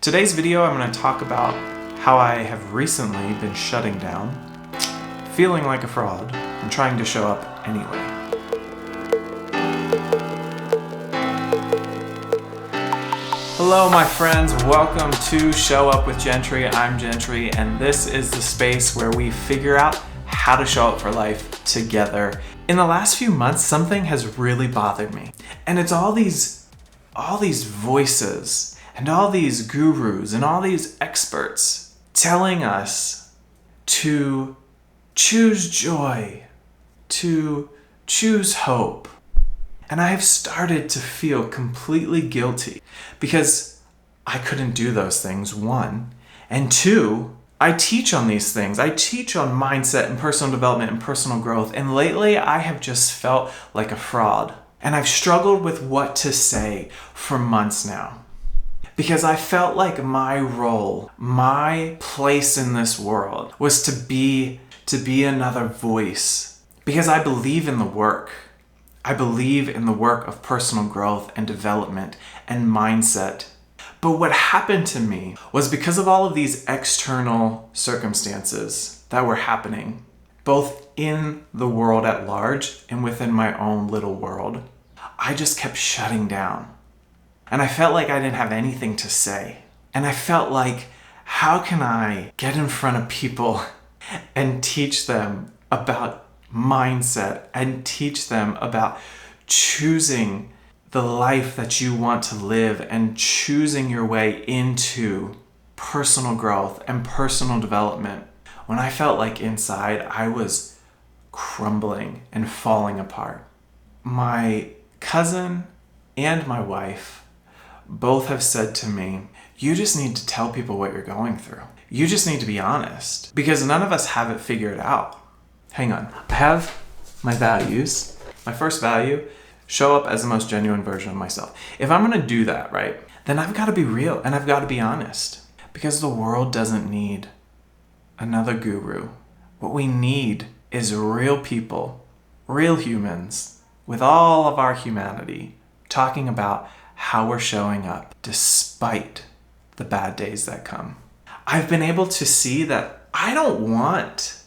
Today's video, I'm going to talk about how I have recently been shutting down, feeling like a fraud, and trying to show up anyway. Hello, my friends. Welcome to Show Up with Gentry. I'm Gentry, and this is the space where we figure out how to show up for life together. In the last few months, something has really bothered me, and it's all these voices and all these gurus and all these experts telling us to choose joy, to choose hope. And I have started to feel completely guilty because I couldn't do those things, one. And two, I teach on these things. I teach on mindset and personal development and personal growth. And lately I have just felt like a fraud. And I've struggled with what to say for months now. Because I felt like my role, my place in this world was to be another voice. Because I believe in the work. I believe in the work of personal growth and development and mindset. But what happened to me was because of all of these external circumstances that were happening, both in the world at large and within my own little world, I just kept shutting down. And I felt like I didn't have anything to say. And I felt like, how can I get in front of people and teach them about mindset and teach them about choosing the life that you want to live and choosing your way into personal growth and personal development when I felt like inside I was crumbling and falling apart. My cousin and my wife both have said to me, you just need to tell people what you're going through. You just need to be honest because none of us have it figured out. Hang on. I have my values. My first value, show up as the most genuine version of myself. If I'm going to do that, right, then I've got to be real and I've got to be honest because the world doesn't need another guru. What we need is real people, real humans with all of our humanity talking about how we're showing up despite the bad days that come. I've been able to see that I don't want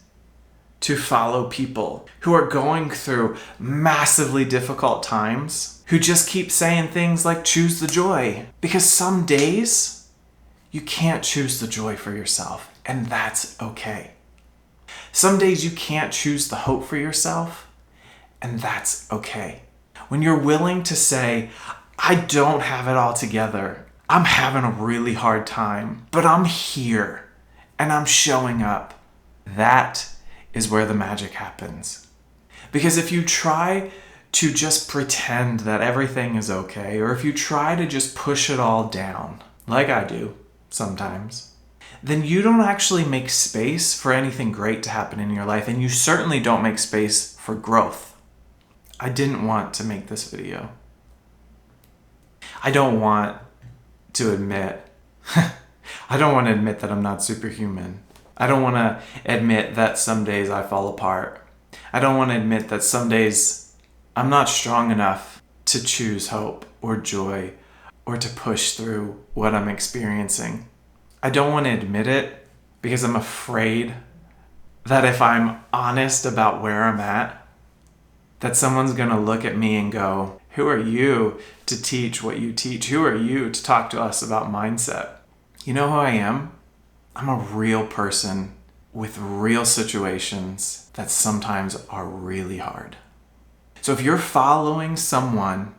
to follow people who are going through massively difficult times, who just keep saying things like choose the joy. Because some days you can't choose the joy for yourself, and that's okay. Some days you can't choose the hope for yourself, and that's okay. When you're willing to say, I don't have it all together, I'm having a really hard time, but I'm here and I'm showing up, that is where the magic happens. Because if you try to just pretend that everything is okay, or if you try to just push it all down, like I do sometimes, then you don't actually make space for anything great to happen in your life, and you certainly don't make space for growth. I didn't want to make this video. I don't want to admit that I'm not superhuman. I don't want to admit that some days I fall apart. I don't want to admit that some days I'm not strong enough to choose hope or joy or to push through what I'm experiencing. I don't want to admit it because I'm afraid that if I'm honest about where I'm at, that someone's going to look at me and go, who are you to teach what you teach? Who are you to talk to us about mindset? You know who I am? I'm a real person with real situations that sometimes are really hard. So if you're following someone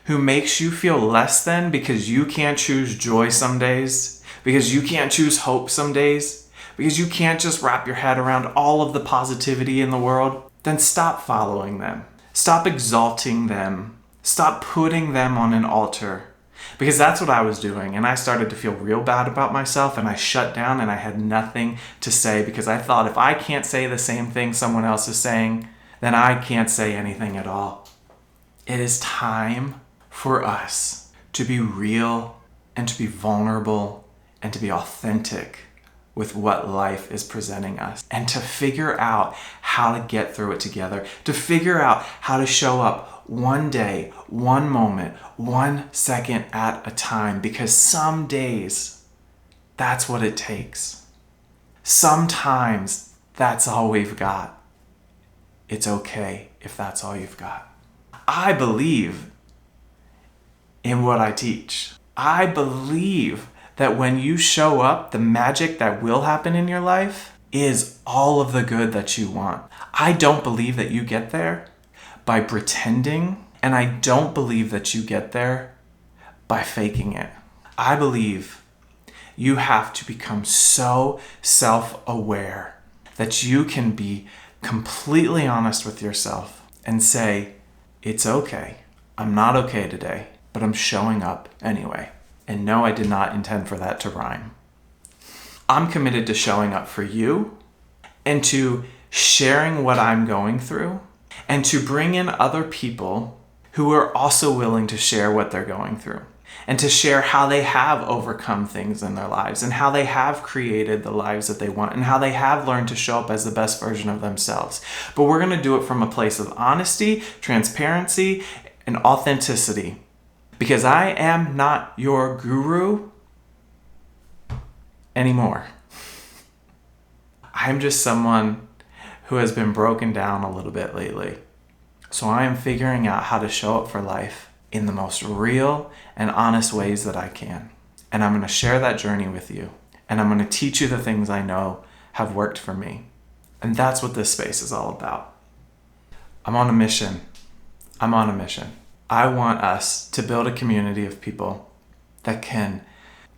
who makes you feel less than because you can't choose joy some days, because you can't choose hope some days, because you can't just wrap your head around all of the positivity in the world, then stop following them. Stop exalting them. Stop putting them on an altar. Because that's what I was doing, and I started to feel real bad about myself, and I shut down and I had nothing to say because I thought if I can't say the same thing someone else is saying, then I can't say anything at all. It is time for us to be real and to be vulnerable and to be authentic with what life is presenting us and to figure out how to get through it together, to figure out how to show up one day, one moment, 1 second at a time, because some days that's what it takes. Sometimes that's all we've got. It's okay if that's all you've got. I believe in what I teach. I believe that when you show up, the magic that will happen in your life is all of the good that you want. I don't believe that you get there by pretending, and I don't believe that you get there by faking it. I believe you have to become so self-aware that you can be completely honest with yourself and say, it's okay. I'm not okay today, but I'm showing up anyway. And no, I did not intend for that to rhyme. I'm committed to showing up for you and to sharing what I'm going through and to bring in other people who are also willing to share what they're going through and to share how they have overcome things in their lives and how they have created the lives that they want and how they have learned to show up as the best version of themselves. But we're going to do it from a place of honesty, transparency, and authenticity. Because I am not your guru anymore. I'm just someone who has been broken down a little bit lately. So I am figuring out how to show up for life in the most real and honest ways that I can. And I'm going to share that journey with you. And I'm going to teach you the things I know have worked for me. And that's what this space is all about. I'm on a mission. I want us to build a community of people that can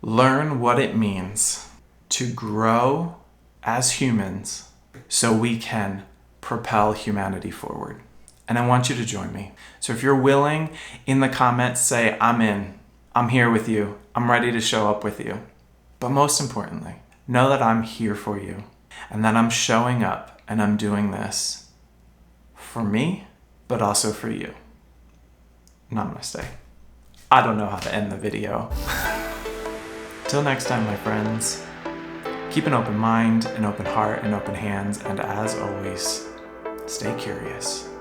learn what it means to grow as humans so we can propel humanity forward. And I want you to join me. So if you're willing, in the comments, say, I'm in. I'm here with you. I'm ready to show up with you. But most importantly, know that I'm here for you and that I'm showing up and I'm doing this for me, but also for you. Namaste. I don't know how to end the video. Till next time, my friends, keep an open mind, an open heart, and open hands, and as always, stay curious.